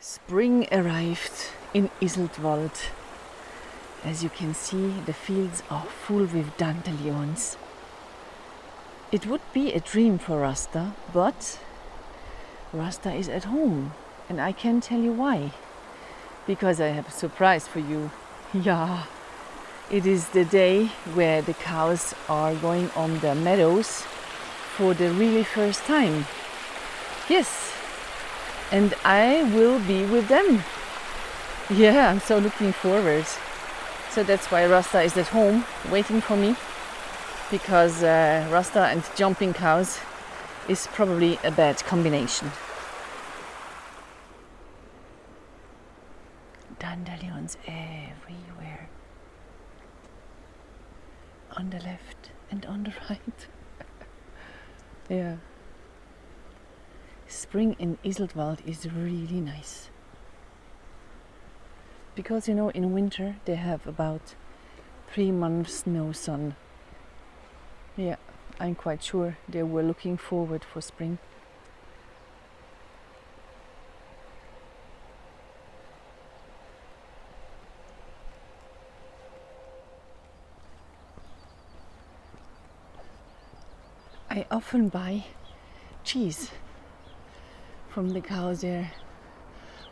Spring arrived in Iseltwald. As you can see, the fields are full with dandelions. It would be a dream for Rasta, but Rasta is at home, and I can tell you why. Because I have a surprise for you. Yeah, it is the day where the cows are going on the meadows for the really first time. Yes, and I will be with them. Yeah, I'm so looking forward. So that's why Rasta is at home waiting for me, because Rasta and jumping cows is probably a bad combination. Dandelions everywhere, on the left and on the right. Yeah. Spring in Iseltwald is really nice. Because in winter they have about 3 months no sun. Yeah, I'm quite sure they were looking forward for spring. I often buy cheese from the cows there.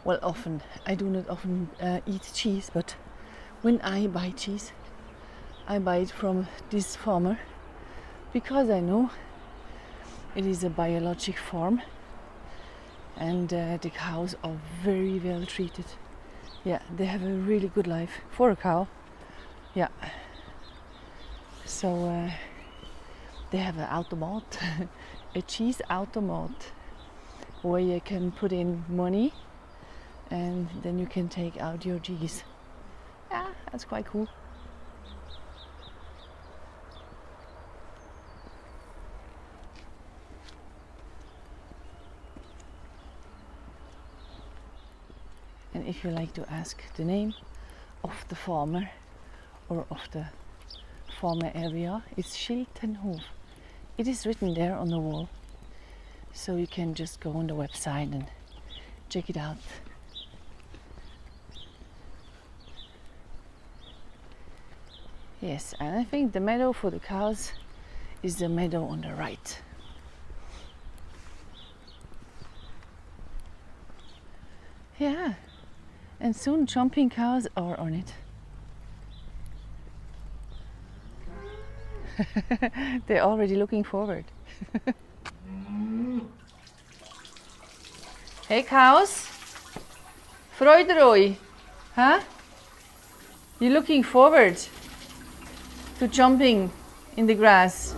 Well, often. I do not often eat cheese, but when I buy cheese, I buy it from this farmer because I know it is a biologic farm and the cows are very well treated. Yeah, they have a really good life for a cow. Yeah. So they have an automat, a cheese automat, where you can put in money and then you can take out your cheese. Yeah, that's quite cool. And if you like to ask the name of the farmer or of the farmer area, it's Schiltenhof. It is written there on the wall, so you can just go on the website and check it out. Yes, and I think the meadow for the cows is the meadow on the right. Yeah, and soon jumping cows are on it. They're already looking forward. Hey cows, freut ihr euch? Huh? You're looking forward to jumping in the grass.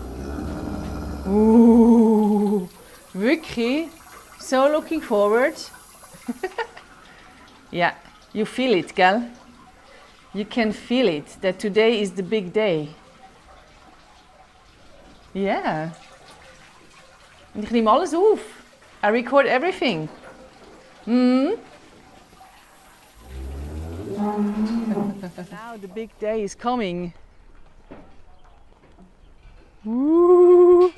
Ooh, wirklich? So looking forward? Yeah, you feel it, gell? You can feel it, that today is the big day. Yeah. En ik neem alles op. I record everything. Now the big day is coming. Woo.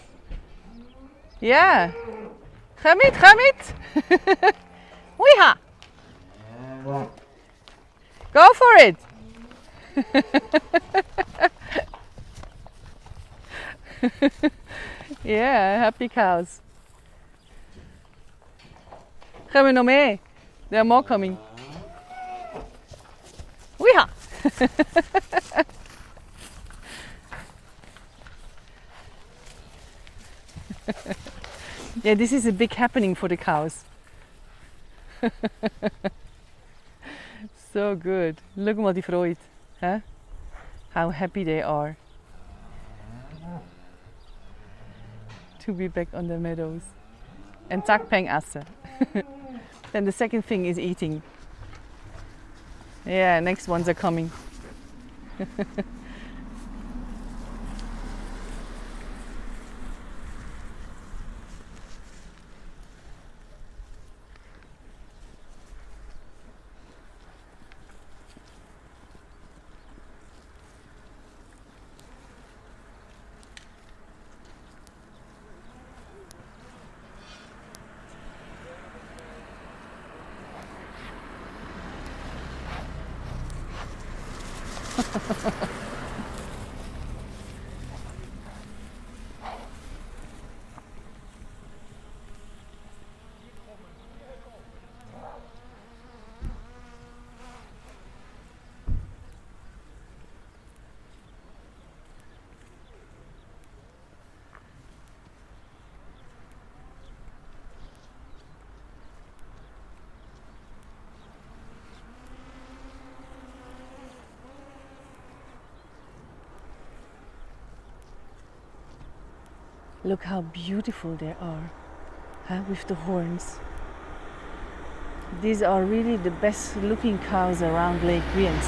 Yeah. Ga met, ga met. Weeha. Go for it. Yeah, happy cows. Gaan we nog mee? There are more coming. Weeha! Yeah, this is a big happening for the cows. So good. Look at die Freude. Huh? How happy they are to be back on the meadows. And zakpeng assen. Then the second thing is eating. Yeah, next ones are coming. Look how beautiful they are, huh? With the horns. These are really the best looking cows around Lake Brienz.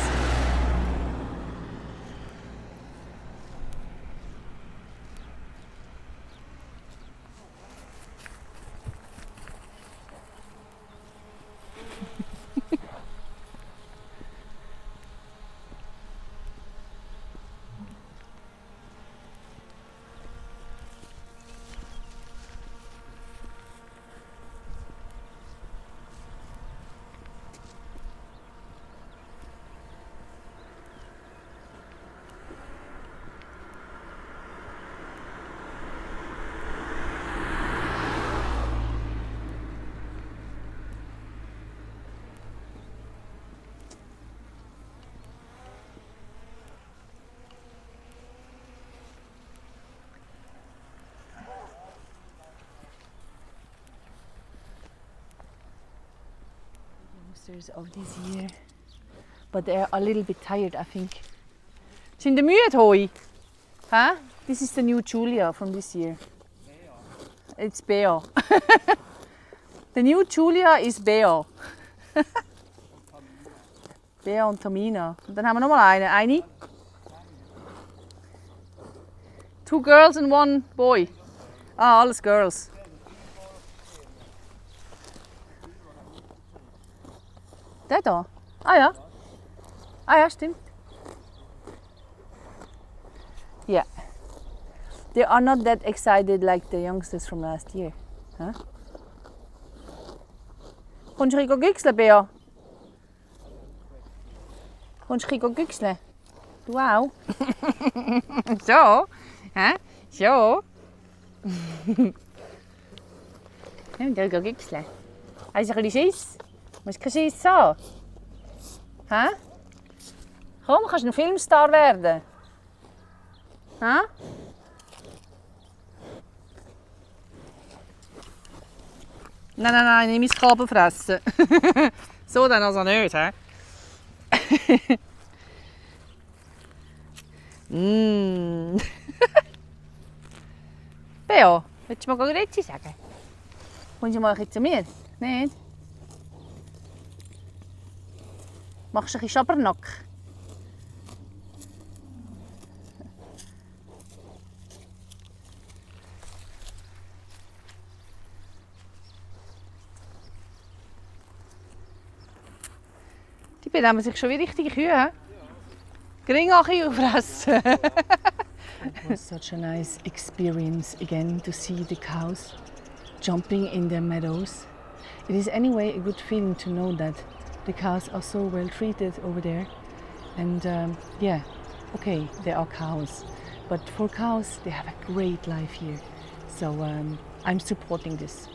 Of this year, but they're a little bit tired, I think. Sind die müde, Hoi? Huh? This is the new Julia from this year. It's Bea. The new Julia is Bea. Bea und Tamina. Und dann haben wir noch mal eine. Eine? Two girls and one boy. Ah, alles Girls. Der da? Ah ja. Ah ja, stimmt. Yeah. They are not that excited like the youngsters from last year. Huh? Kommst du güchseln, Bea? Kommst du güchseln? Du auch? So? Hä? So? Komm, du güchseln. Hast du ein bisschen Schiss? Musst du keinen Schiss haben? Hä? Komm, kannst du ein Filmstar werden? Hä? Nein, nein, nein, nicht mein Kabel fressen. So dann also nicht, hä? Bea, willst du mal Grüezi sagen? Kommst du mal zu mir? Nicht? Machst du ein bisschen Schabernack? Die benehmen sich schon wie richtige Kühe. Gringachi fressen. It was such a nice experience again to see the cows jumping in their meadows. It is anyway a good feeling to know that the cows are so well treated over there. And yeah, okay, they are cows. But for cows, they have a great life here. So I'm supporting this.